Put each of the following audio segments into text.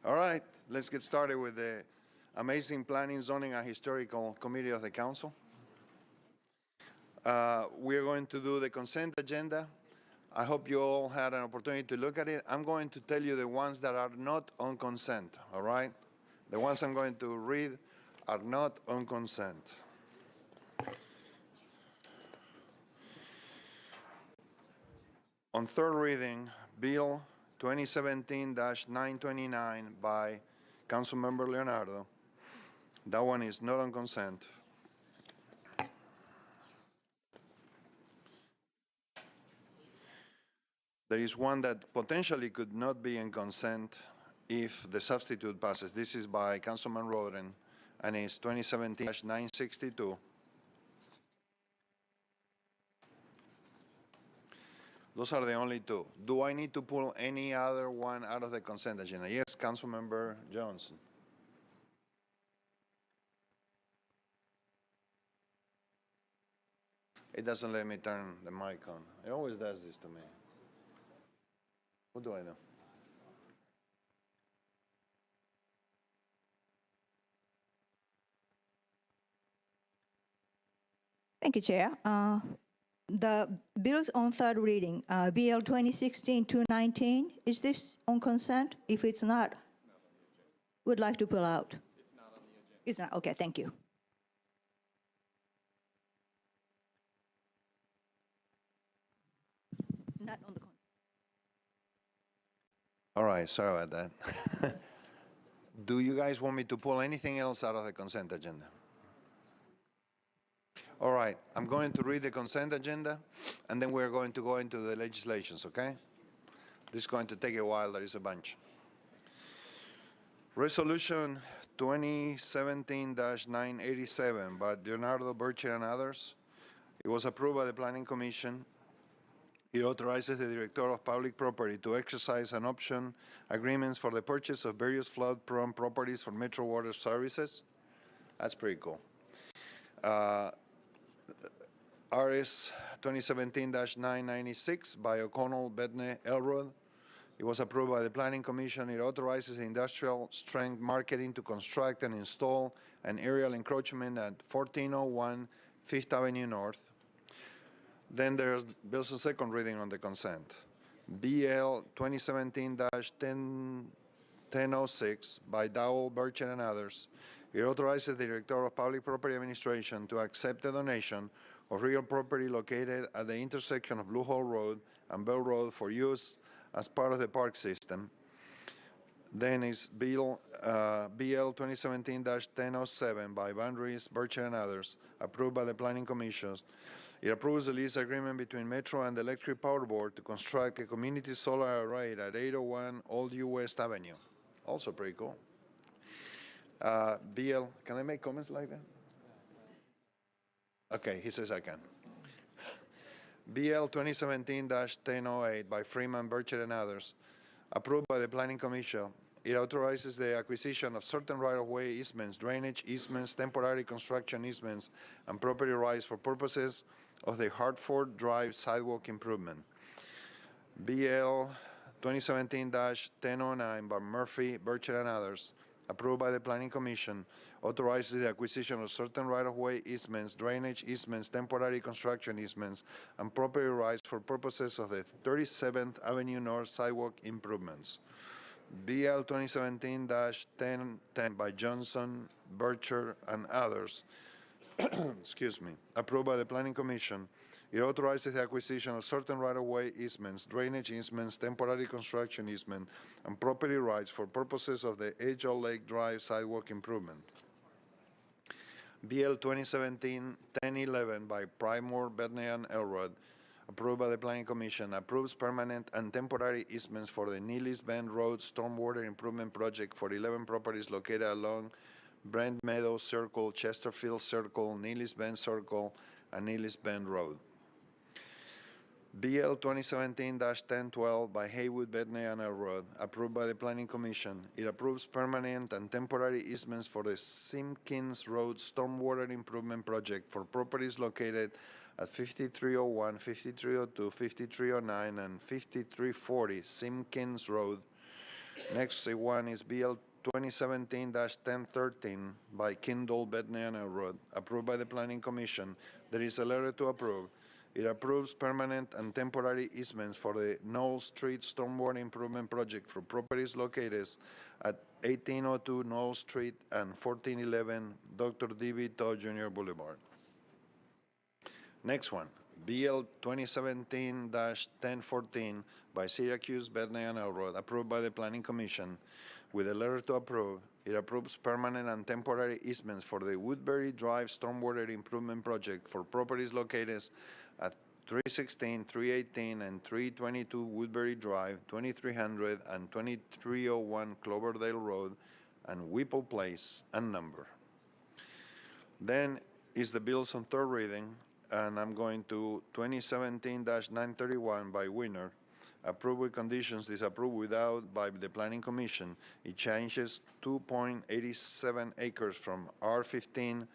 All right, let's get started with the amazing Planning, Zoning, and Historical Committee of the Council. We are going to do the consent agenda. I hope you all had an opportunity to look at it. I'm going to tell you the ones that are not on consent, all right? The ones I'm going to read are not on consent. On third reading, Bill 2017-929 by Councilmember Leonardo. That one is not on consent. There is one that potentially could not be in consent if the substitute passes. This is by Councilman Roden, and it's 2017-962. Those are the only two. Do I need to pull any other one out of the consent agenda? Yes, Councilmember Johnson. It doesn't let me turn the mic on. It always does this to me. What do I do? Thank you, Chair. The bills on third reading, BL 2016-219, is this on consent? If it's not, would like to pull out. It's not on the agenda. It's not, okay, thank you. It's not on the consent. All right, sorry about that. Do you guys want me to pull anything else out of the consent agenda? All right, I'm going to read the consent agenda, and then we're going to go into the legislations, okay? This is going to take a while. There is a bunch. Resolution 2017-987 by Leonardo Burchett and others. It was approved by the Planning Commission. It authorizes the Director of Public Property to exercise an option agreements for the purchase of various flood-prone properties for Metro Water Services. That's pretty cool. RS 2017-996 by O'Connell, Bedne, Elrod. It was approved by the Planning Commission. It authorizes industrial strength marketing to construct and install an aerial encroachment at 1401 Fifth Avenue North. Then there's bills on second reading on the consent. BL 2017-1006 by Dowell, Burchett, and others. It authorizes the Director of Public Property Administration to accept a donation of real property located at the intersection of Blue Hole Road and Bell Road for use as part of the park system. Then is BL 2017-1007 by Boundaries, Burchett, and others, approved by the Planning Commission. It approves the lease agreement between Metro and the Electric Power Board to construct a community solar array at 801 Old U West Avenue. Also pretty cool. BL, can I make comments like that? Okay, he says I can. BL 2017-1008 by Freeman, Burchett, and others, approved by the Planning Commission. It authorizes the acquisition of certain right-of-way easements, drainage easements, temporary construction easements, and property rights for purposes of the Hartford Drive sidewalk improvement. BL 2017-1009 by Murphy, Burchett, and others, approved by the Planning Commission, authorizes the acquisition of certain right-of-way easements, drainage easements, temporary construction easements, and property rights for purposes of the 37th Avenue North sidewalk improvements. BL 2017-1010 by Johnson, Burchett, and others, excuse me, approved by the Planning Commission. It authorizes the acquisition of certain right-of-way easements, drainage easements, temporary construction easement, and property rights for purposes of the Edge of Lake Drive sidewalk improvement. BL 2017-1011 by Primor, Bedne, and Elrod, approved by the Planning Commission, approves permanent and temporary easements for the Neely's Bend Road Stormwater Improvement Project for 11 properties located along Brent Meadows Circle, Chesterfield Circle, Neely's Bend Circle, and Neely's Bend Road. BL 2017-1012 by Haywood, Bedne, and Elrod, approved by the Planning Commission. It approves permanent and temporary easements for the Simpkins Road Stormwater Improvement Project for properties located at 5301, 5302, 5309, and 5340 Simpkins Road. Next one is BL 2017-1013 by Kindle, Bethany and Elrod, approved by the Planning Commission. There is a letter to approve. It approves permanent and temporary easements for the Knoll Street Stormwater Improvement Project for properties located at 1802 Knoll Street and 1411 Dr. D.B. Todd Jr. Boulevard. Next one, BL 2017-1014 by Syracuse, Bethany and Elrod, approved by the Planning Commission. With a letter to approve, it approves permanent and temporary easements for the Woodbury Drive Stormwater Improvement Project for properties located at 316, 318, and 322 Woodbury Drive, 2300 and 2301 Cloverdale Road, and Whipple Place, and number. Then is the bills on third reading, and I'm going to 2017-931 by Winner. Approved with conditions, disapproved without by the Planning Commission. It changes 2.87 acres from R15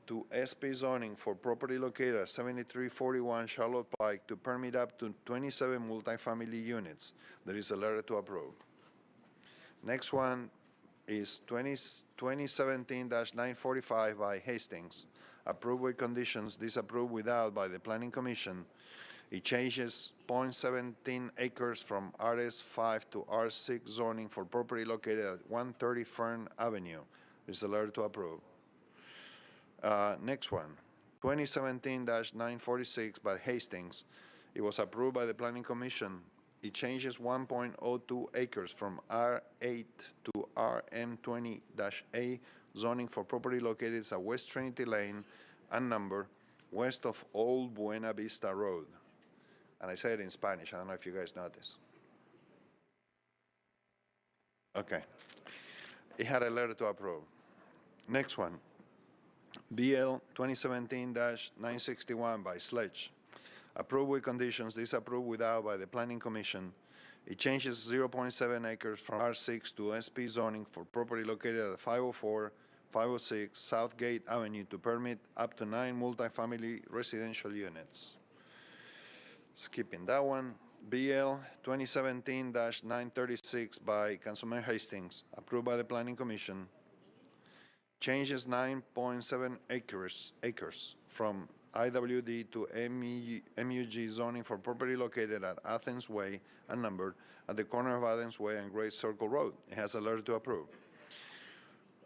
to SP zoning for property located at 7341 Charlotte Pike to permit up to 27 multifamily units. There is a letter to approve. Next one is 2017-945 by Hastings. Approved with conditions, disapproved without by the Planning Commission. It changes 0.17 acres from RS5 to R6 zoning for property located at 130 Fern Avenue. There's a letter to approve. Next one, 2017-946 by Hastings. It was approved by the Planning Commission. It changes 1.02 acres from R8 to RM20-A zoning for property located at West Trinity Lane and number west of Old Buena Vista Road. And I say it in Spanish. I don't know if you guys notice. Okay. It had a letter to approve. Next one, BL 2017-961 by Sledge. Approved with conditions, disapproved without by the Planning Commission. It changes 0.7 acres from R6 to SP zoning for property located at 504, 506 Southgate Avenue to permit up to 9 multifamily residential units. Skipping that one, BL 2017-936 by Councilman Hastings, approved by the Planning Commission. Changes 9.7 acres from IWD to MUG zoning for property located at Athens Way and numbered at the corner of Athens Way and Great Circle Road. It has a letter to approve.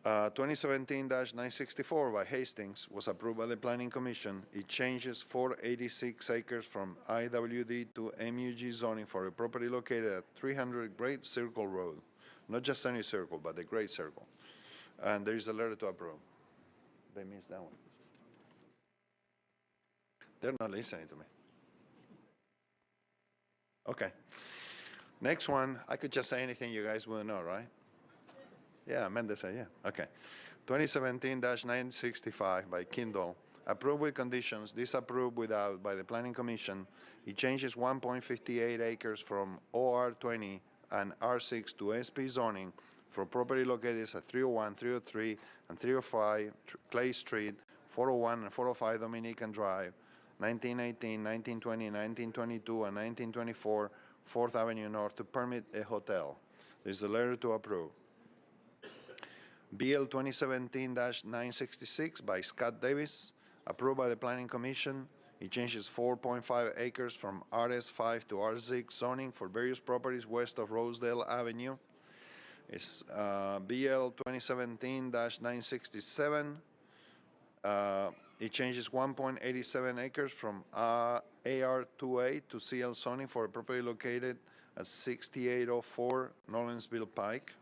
2017-964 by Hastings was approved by the Planning Commission. It changes 486 acres from IWD to MUG zoning for a property located at 300 Great Circle Road. Not just any circle, but the Great Circle. And there is a letter to approve. They missed that one. They're not listening to me. Okay. Next one, I could just say anything you guys will know, right? Yeah, Mendes said, yeah. Okay. 2017-965 by Kindle. Approved with conditions, disapproved without by the Planning Commission. It changes 1.58 acres from OR20 and R6 to SP zoning for property located at 301, 303, and 305 Clay Street, 401 and 405 Dominican Drive, 1918, 1920, 1922, and 1924 4th Avenue North to permit a hotel. There's a letter to approve. BL 2017-966 by Scott Davis, approved by the Planning Commission. It changes 4.5 acres from RS5 to R6 zoning for various properties west of Rosedale Avenue. It's BL 2017-967. It changes 1.87 acres from AR2A to CL zoning for a property located at 6804 Nolensville Pike.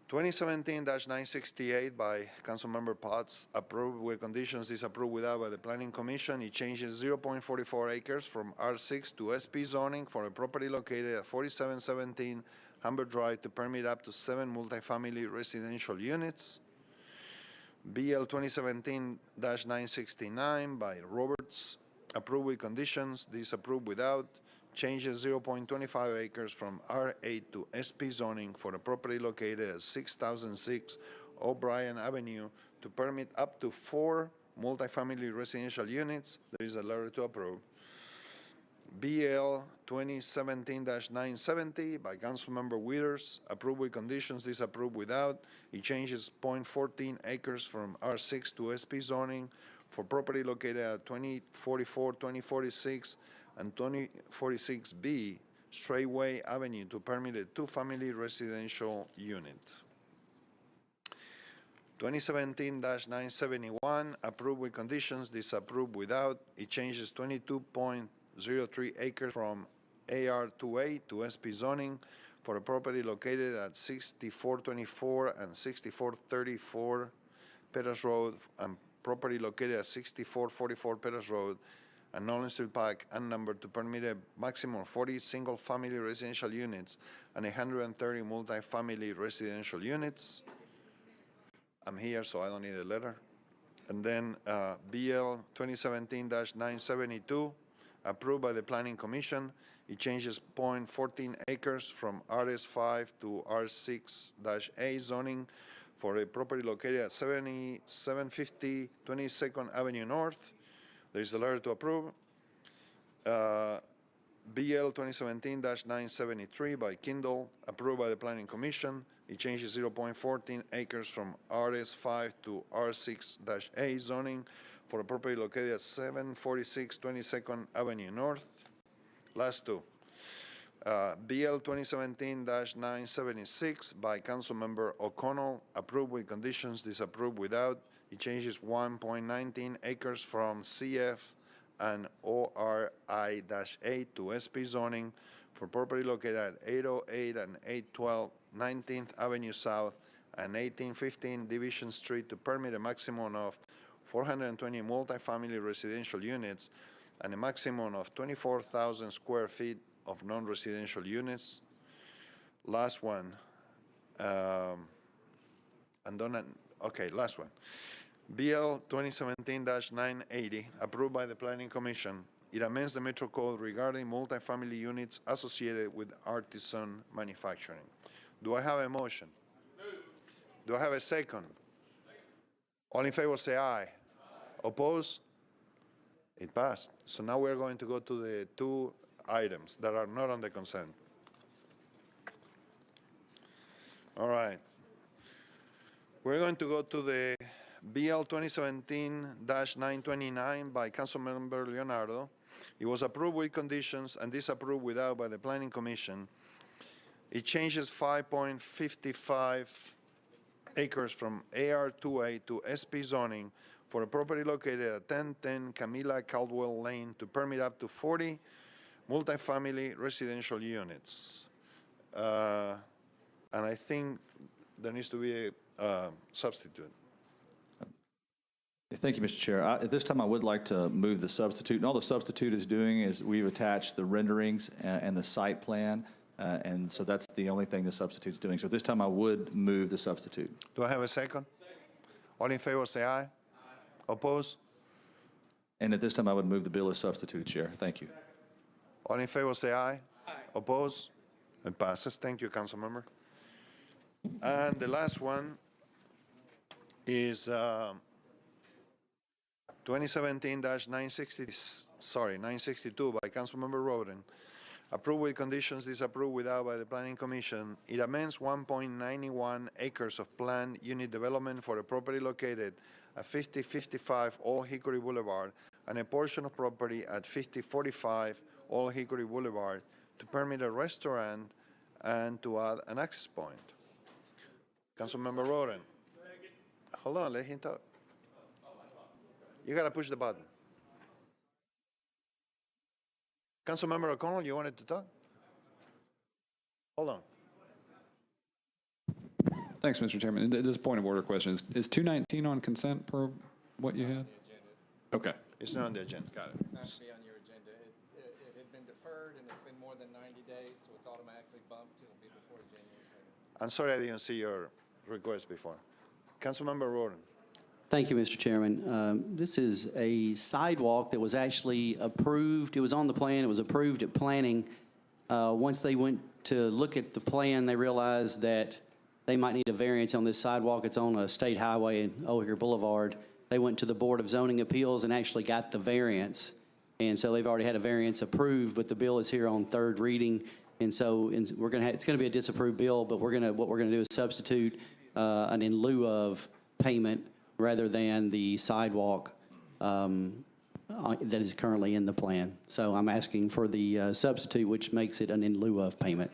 2017-968 by Councilmember Potts, approved with conditions, disapproved without by the Planning Commission. It changes 0.44 acres from R6 to SP zoning for a property located at 4717 Humber Drive to permit up to 7 multifamily residential units. BL 2017-969 by Roberts, approved with conditions, disapproved without. Changes 0.25 acres from R8 to SP zoning for a property located at 6006 O'Brien Avenue to permit up to 4 multifamily residential units. There is a letter to approve. BL 2017-970 by Councilmember Withers, approved with conditions, disapproved without. It changes .14 acres from R6 to SP zoning for property located at 2044, 2046, and 2046B Straightway Avenue to permit a two-family residential unit. 2017-971, approved with conditions, disapproved without. It changes 22.03 acres from AR2A to SP zoning for a property located at 6424 and 6434 Peters Road and property located at 6444 Peters Road and Nolensville Park unnumbered to permit a maximum of 40 single-family residential units and 130 multi-family residential units. I'm here, so I don't need a letter. And then BL 2017-972, approved by the Planning Commission. It changes .14 acres from RS5 to R6-A zoning for a property located at 7750 22nd Avenue North. There is a letter to approve. BL 2017-973 by Kindle, approved by the Planning Commission. It changes 0.14 acres from RS5 to R6-A zoning for a property located at 746 22nd Avenue North. Last two. BL 2017-976 by Councilmember O'Connell, approved with conditions, disapproved without. It changes 1.19 acres from CF and ORI-8 to SP zoning for property located at 808 and 812 19th Avenue South and 1815 Division Street to permit a maximum of 420 multifamily residential units and a maximum of 24,000 square feet of non-residential units. Last one. Last one. BL 2017-980, approved by the Planning Commission. It amends the Metro Code regarding multifamily units associated with artisan manufacturing. Do I have a motion? Do I have a second? All in favor say aye. Oppose? It passed. So now we're going to go to the two items that are not on the consent. All right. We're going to go to the BL 2017-929 by Councilmember Leonardo. It was approved with conditions and disapproved without by the Planning Commission. It changes 5.55 acres from AR2A to SP zoning for a property located at 1010 Camila Caldwell Lane to permit up to 40 multifamily residential units. And I think there needs to be a substitute. Thank you, Mr. Chair. At this time, I would like to move the substitute. And all the substitute is doing is we've attached the renderings and the site plan. And so that's the only thing the substitute's doing. So at this time, I would move the substitute. Do I have a second? All in favor say aye. Oppose? And at this time, I would move the bill as substitute, Chair. Thank you. All in favor say aye. Oppose? It passes. Thank you, Councilmember. And the last one is 2017-962 by Councilmember Roden. Approved with conditions, disapproved without by the Planning Commission. It amends 1.91 acres of planned unit development for a property located at 5055 Old Hickory Boulevard and a portion of property at 5045 Old Hickory Boulevard to permit a restaurant and to add an access point. Councilmember Roden. Hold on, let him talk. You got to push the button. Councilmember O'Connell, you wanted to talk? Hold on. Thanks, Mr. Chairman. This is a point of order question. Is 219 on consent per what you had? Okay. It's not on the agenda. Got it. It's not to be on your agenda. It had been deferred, and it's been more than 90 days, so it's automatically bumped. It'll be before January 2nd. I'm sorry I didn't see your request before. Councilmember Roden. Thank you, Mr. Chairman. This is a sidewalk that was actually approved. It was on the plan. It was approved at planning. Once they went to look at the plan, they realized that they might need a variance on this sidewalk. It's on a state highway in Old Hickory Boulevard. They went to the Board of Zoning Appeals and actually got the variance. And so they've already had a variance approved, but the bill is here on third reading. And so we're going to have, it's going to be a disapproved bill, but what we're going to do is substitute an in lieu of payment rather than the sidewalk that is currently in the plan. So I'm asking for the substitute, which makes it an in lieu of payment.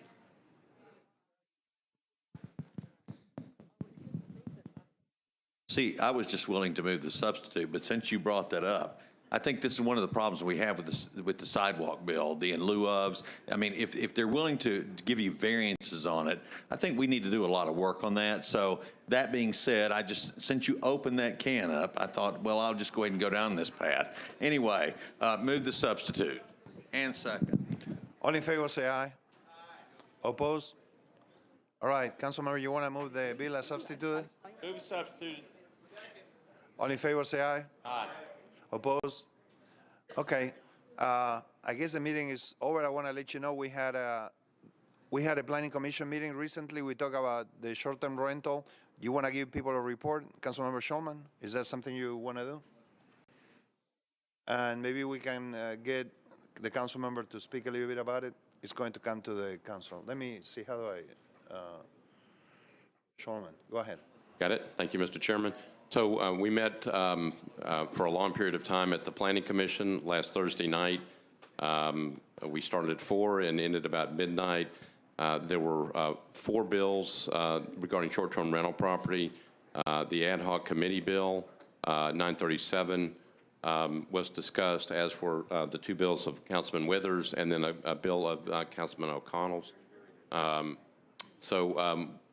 See, I was just willing to move the substitute, but since you brought that up, I think this is one of the problems we have with the sidewalk bill, the in lieu ofs. I mean, if they're willing to give you variances on it, I think we need to do a lot of work on that. So that being said, since you opened that can up, I thought, well, I'll just go ahead and go down this path. Anyway, move the substitute. And second. All in favor, say aye. Aye. Oppose? All right, Councilmember, you want to move the bill as substituted? Move the substitute. All in favor, say aye. Aye. Oppose? Okay. I guess the meeting is over. I want to let you know we had a planning commission meeting recently. We talked about the short-term rental. You want to give people a report, Councilmember Shulman? Is that something you want to do? And maybe we can get the council member to speak a little bit about it. It's going to come to the council. Let me see, how do I, Shulman, go ahead. Got it. Thank you, Mr. Chairman. So we met for a long period of time at the Planning Commission last Thursday night. We started at 4 and ended about midnight. There were 4 bills regarding short-term rental property. The ad hoc committee bill, 937, was discussed, as were the 2 bills of Councilman Withers and then a bill of Councilman O'Connell's.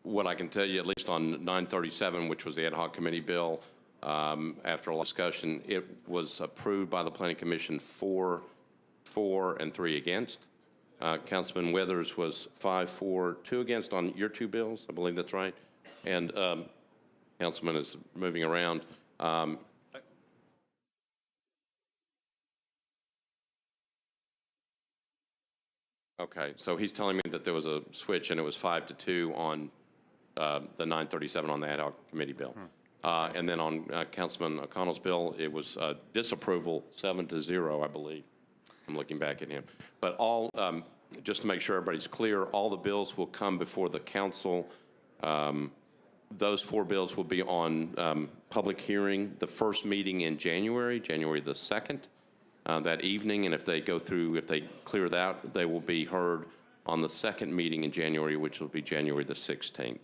What I can tell you, at least on 937, which was the ad hoc committee bill, after a lot of discussion, it was approved by the Planning Commission 4 for, and 3 against. Councilman Withers was 5 for, 2 against on your 2 bills. I believe that's right. And Councilman is moving around. Okay, so he's telling me that there was a switch and it was 5-2 on the 937 on the ad hoc committee bill. And then on Councilman O'Connell's bill, it was disapproval 7-0, I believe. I'm looking back at him. But all, just to make sure everybody's clear, all the bills will come before the council. Those 4 bills will be on public hearing, the first meeting in January, January the 2nd, that evening. And if they go through, if they clear that, they will be heard on the 2nd meeting in January, which will be January the 16th.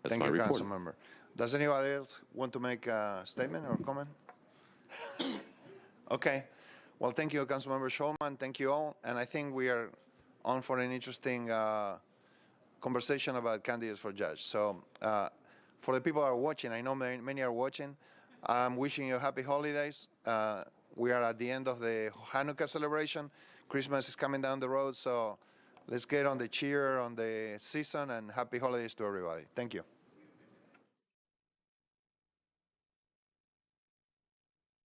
That's Thank my you, report. Council Member. Does anybody else want to make a statement or comment? Okay. Well, thank you, Councilmember Shulman. Thank you all. And I think we are on for an interesting conversation about candidates for judge. So for the people who are watching, I know many are watching, I'm wishing you happy holidays. We are at the end of the Hanukkah celebration. Christmas is coming down the road, so let's get on the cheer on the season, and happy holidays to everybody. Thank you.